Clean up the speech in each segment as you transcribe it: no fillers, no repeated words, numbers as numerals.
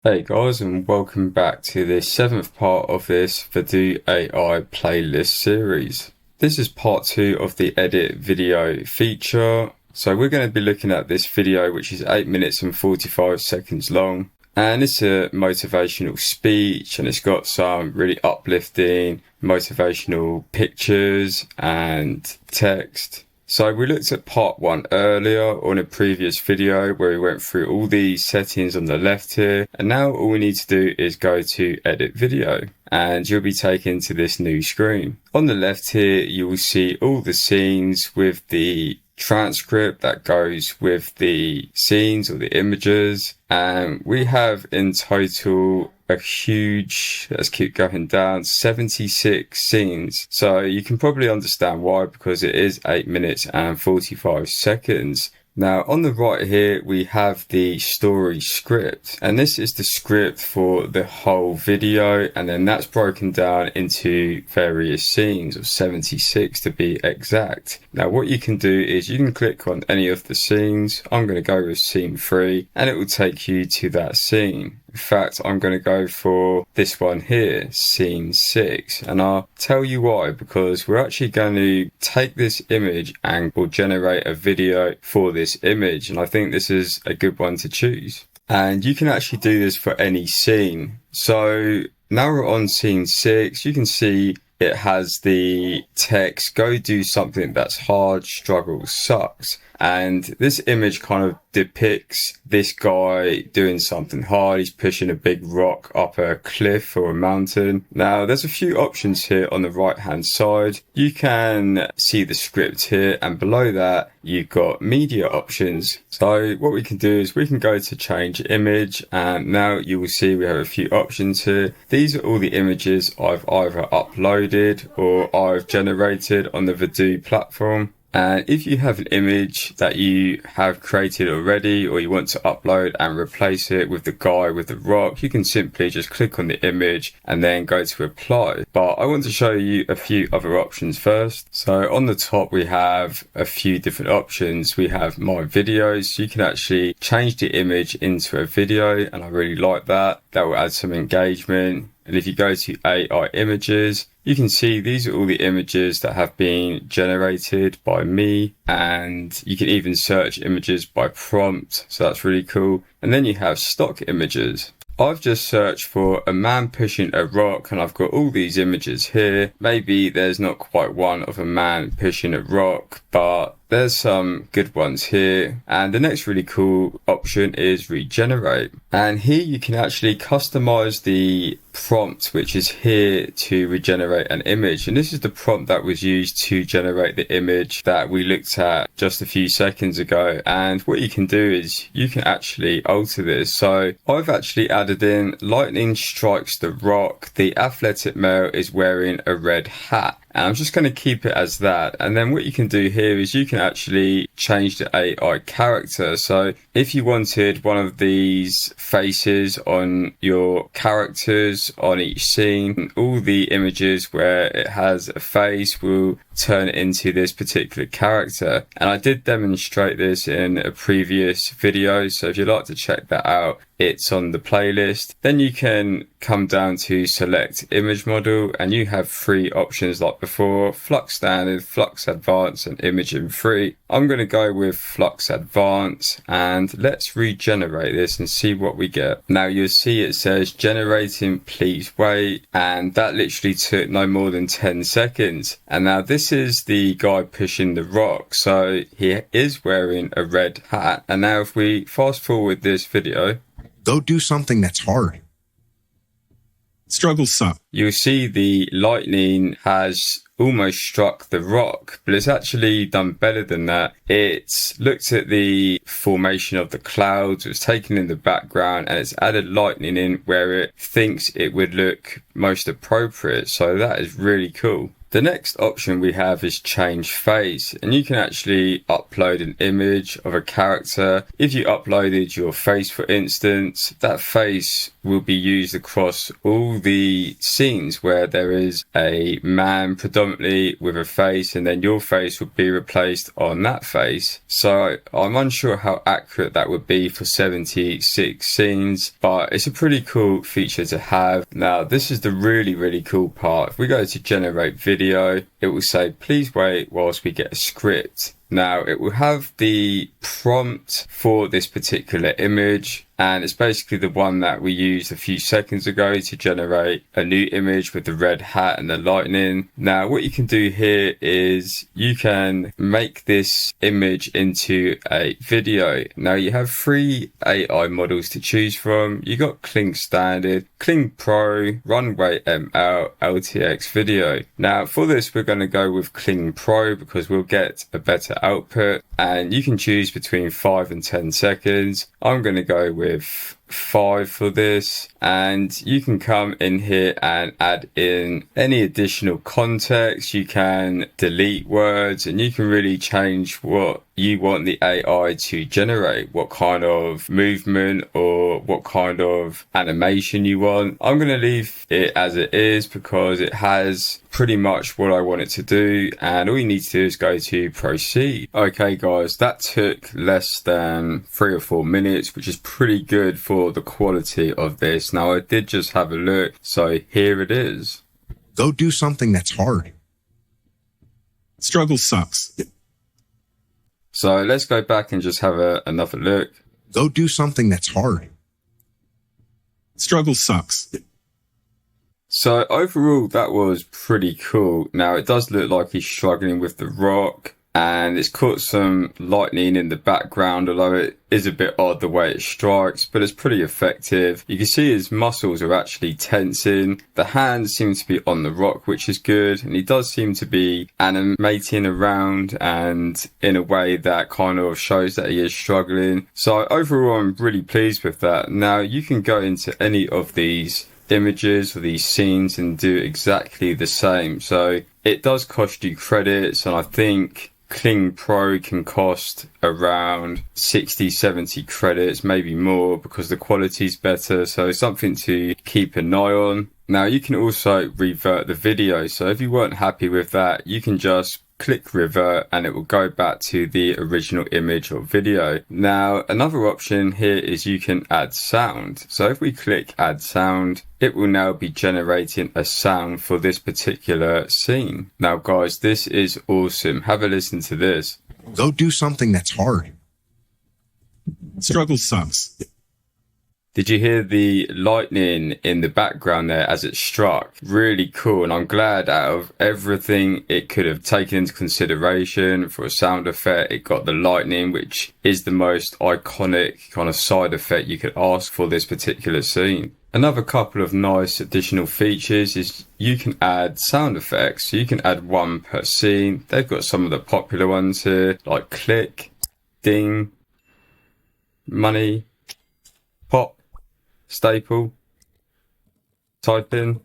Hey guys, and welcome back to the seventh part of this Vadoo AI playlist series. This is part two of the edit video feature. So we're going to be looking at this video, which is 8 minutes and 45 seconds long. And it's a motivational speech, and it's got some really uplifting motivational pictures and text. So we looked at part one earlier on a previous video where we went through all the settings on the left here, and now all we need to do is go to edit video and you'll be taken to this new screen. On the left here you will see all the scenes with the transcript that goes with the scenes or the images, and we have in total a huge, let's keep going down, 76 scenes. So you can probably understand why, because it is 8 minutes and 45 seconds. Now on the right here we have the story script, and this is the script for the whole video, and then that's broken down into various scenes of 76 to be exact. Now what you can do is you can click on any of the scenes. I'm going to go with scene 3 and it will take you to that scene. In fact, I'm going to go for this one here, scene 6, and I'll tell you why, because we're actually going to take this image and we'll generate a video for this image, and I think this is a good one to choose. And you can actually do this for any scene. So now we're on scene 6, you can see it has the text, "Go do something that's hard, struggle sucks." And this image kind of depicts this guy doing something hard. He's pushing a big rock up a cliff or a mountain. Now there's a few options here on the right hand side. You can see the script here, and below that you've got media options. So what we can do is we can go to change image, and now you will see we have a few options here. These are all the images I've either uploaded or I've generated on the Vadoo platform. And if you have an image that you have created already, or you want to upload and replace it with the guy with the rock, you can simply just click on the image and then go to apply. But I want to show you a few other options first. So on the top we have a few different options. We have my videos, so you can actually change the image into a video, and I really like that. That will add some engagement. And if you go to AI images, you can see these are all the images that have been generated by me, and you can even search images by prompt, so that's really cool. And then you have stock images. I've just searched for a man pushing a rock, and I've got all these images here. Maybe there's not quite one of a man pushing a rock, but there's some good ones here. And the next really cool option is regenerate. And here you can actually customize the prompt, which is here, to regenerate an image. And this is the prompt that was used to generate the image that we looked at just a few seconds ago. And what you can do is you can actually alter this. So I've actually added in lightning strikes the rock. The athletic male is wearing a red hat. And I'm just going to keep it as that. And then what you can do here is you can actually change the AI character. So if you wanted one of these faces on your characters on each scene, all the images where it has a face will turn it into this particular character. And I did demonstrate this in a previous video, so if you'd like to check that out, it's on the playlist. Then you can come down to select image model, and you have 3 options like before: Flux Standard, Flux Advanced, and Image in 3. I'm going to go with Flux Advanced, and let's regenerate this and see what we get. Now you'll see it says generating, please wait, and that literally took no more than 10 seconds. And now this is the guy pushing the rock, so he is wearing a red hat. And now if we fast forward this video, go do something that's hard. Struggles suck. You'll see the lightning has almost struck the rock, but it's actually done better than that. It's looked at the formation of the clouds, it's taken in the background, and it's added lightning in where it thinks it would look most appropriate. So that is really cool. The next option we have is change face, and you can actually upload an image of a character. If you uploaded your face, for instance, that face will be used across all the scenes where there is a man predominantly with a face, and then your face would be replaced on that face. So I'm unsure how accurate that would be for 76 scenes, but it's a pretty cool feature to have. Now, this is the really cool part. If we go to generate video, it will say, please wait whilst we get a script. Now, it will have the prompt for this particular image, and it's basically the one that we used a few seconds ago to generate a new image with the red hat and the lightning. Now, what you can do here is you can make this image into a video. Now, you have 3 AI models to choose from. You got Kling Standard, Kling Pro, Runway ML, LTX Video. Now, for this, we're going to go with Kling Pro because we'll get a better output, and you can choose between 5 and 10 seconds. I'm going to go with 5 for this, and you can come in here and add in any additional context. You can delete words, and you can really change what you want the AI to generate, what kind of movement or what kind of animation you want. I'm going to leave it as it is because it has pretty much what I want it to do, and all you need to do is go to proceed. Okay guys, that took less than 3 or 4 minutes, which is pretty good for the quality of this. Now, I did just have a look, so here it is. Go do something that's hard. Struggle sucks. So let's go back and just have another look. Go do something that's hard. Struggle sucks. So overall, that was pretty cool. Now, it does look like he's struggling with the rock, and it's caught some lightning in the background, although it is a bit odd the way it strikes, but it's pretty effective. You can see his muscles are actually tensing. The hands seem to be on the rock, which is good, and he does seem to be animating around and in a way that kind of shows that he is struggling. So overall, I'm really pleased with that. Now, you can go into any of these images or these scenes and do exactly the same. So it does cost you credits, and I think Kling Pro can cost around 60-70 credits, maybe more, because the quality's better. So something to keep an eye on. Now, you can also revert the video. So if you weren't happy with that, you can just click revert and it will go back to the original image or video. Now, another option here is you can add sound. So if we click add sound, it will now be generating a sound for this particular scene. Now guys, this is awesome. Have a listen to this. Go do something that's hard. Struggle sucks. Did you hear the lightning in the background there as it struck? Really cool, and I'm glad out of everything it could have taken into consideration for a sound effect, it got the lightning, which is the most iconic kind of side effect you could ask for this particular scene. Another couple of nice additional features is you can add sound effects. So you can add 1 per scene. They've got some of the popular ones here, like click, ding, money, pop, staple, type in,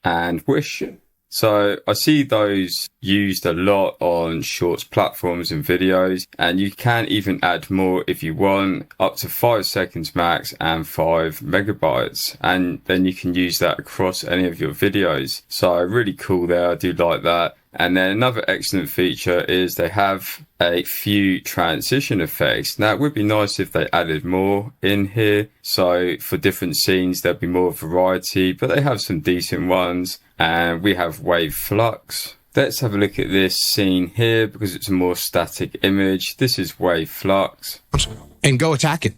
and wish. So I see those used a lot on shorts platforms and videos, and you can even add more if you want, up to 5 seconds max and 5 megabytes, and then you can use that across any of your videos. So really cool there, I do like that. And then another excellent feature is they have a few transition effects. Now, it would be nice if they added more in here. So for different scenes, there'll be more variety, but they have some decent ones. And we have wave flux. Let's have a look at this scene here because it's a more static image. This is wave flux. And go attack it.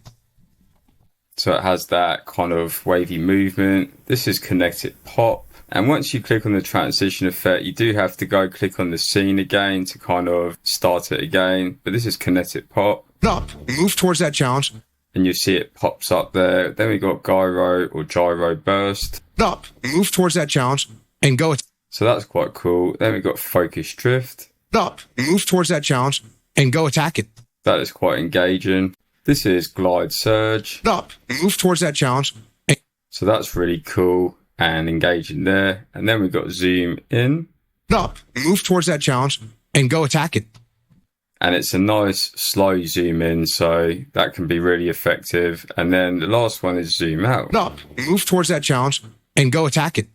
So it has that kind of wavy movement. This is connected pop. And once you click on the transition effect, you do have to go click on the scene again to kind of start it again. But this is kinetic pop. Up. Move towards that challenge. And you see it pops up there. Then we got gyro or gyro burst. Up. Move towards that challenge and go. So that's quite cool. Then we got focus drift. Up. Move towards that challenge and go attack it. That is quite engaging. This is glide surge. Up. Move towards that challenge. So that's really cool and engaging there. And then we've got zoom in. up, move towards that challenge, and go attack it. And it's a nice slow zoom in, so that can be really effective. And then the last one is zoom out. Up, move towards that challenge, and go attack it.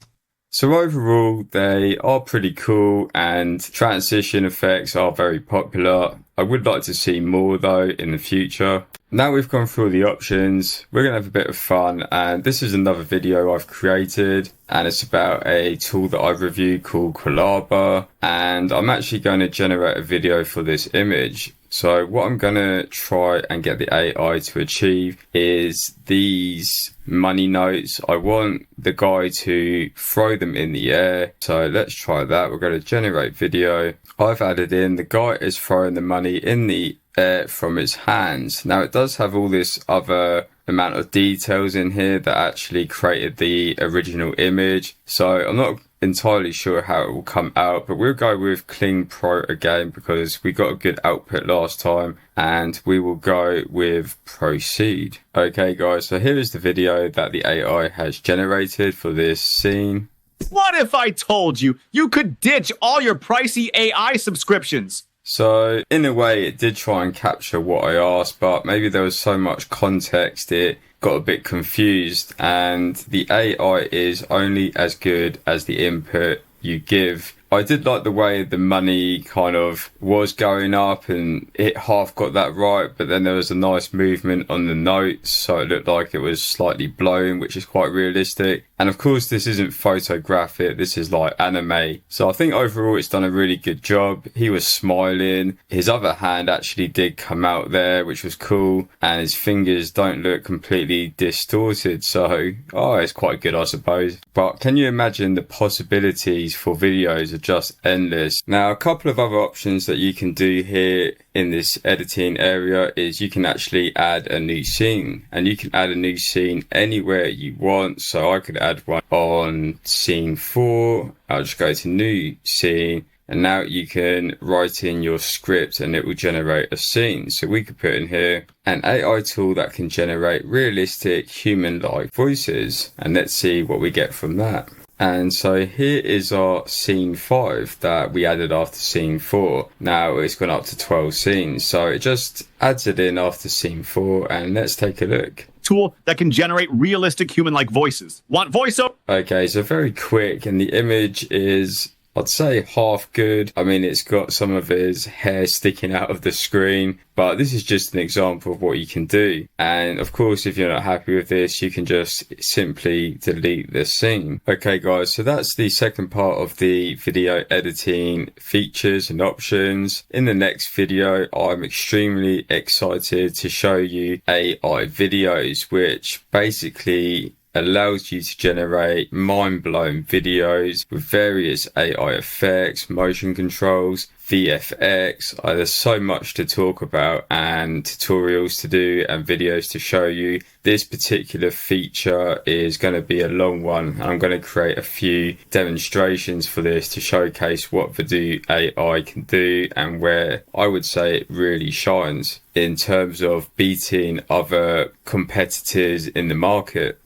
So overall, they are pretty cool, and transition effects are very popular. I would like to see more though in the future. Now we've gone through all the options, we're going to have a bit of fun, and this is another video I've created, and it's about a tool that I've reviewed called Collaba, and I'm actually going to generate a video for this image. So what I'm going to try and get the AI to achieve is these money notes. I want the guy to throw them in the air. So let's try that. We're going to generate video. I've added in the guy is throwing the money in the air from his hands. Now it does have all this other amount of details in here that actually created the original image. So I'm not entirely sure how it will come out, but we'll go with Clean Pro again because we got a good output last time, and we will go with Proceed. Okay guys, so here is the video that the AI has generated for this scene. What if I told you you could ditch all your pricey AI subscriptions? So in a way it did try and capture what I asked, but maybe there was so much context it got a bit confused, and the AI is only as good as the input you give. I did like the way the money kind of was going up, and it half got that right, but then there was a nice movement on the notes, so it looked like it was slightly blown, which is quite realistic. And of course this isn't photographic, this is like anime. So I think overall it's done a really good job. He was smiling, his other hand actually did come out there, which was cool, and his fingers don't look completely distorted, so it's quite good I suppose. But can you imagine the possibilities for videos are just endless. Now a couple of other options that you can do here in this editing area is you can actually add a new scene, and you can add a new scene anywhere you want. So I could add one on scene 4. I'll just go to new scene, and now you can write in your script and it will generate a scene. So we could put in here an AI tool that can generate realistic human-like voices, and let's see what we get from that. And so here is our scene 5 that we added after scene 4. Now it's gone up to 12 scenes, so it just adds it in after scene 4, and let's take a look. Tool that can generate realistic human-like voices. Want voiceover? Okay, so very quick, and the image is, I'd say, half good. I mean, it's got some of his hair sticking out of the screen, but this is just an example of what you can do. And of course, if you're not happy with this, you can just simply delete the scene. Okay guys, so that's the second part of the video editing features and options. In the next video, I'm extremely excited to show you AI videos, which basically allows you to generate mind-blowing videos with various AI effects, motion controls, VFX. There's so much to talk about and tutorials to do and videos to show you. This particular feature is going to be a long one. I'm going to create a few demonstrations for this to showcase what Vadoo AI can do and where I would say it really shines in terms of beating other competitors in the market.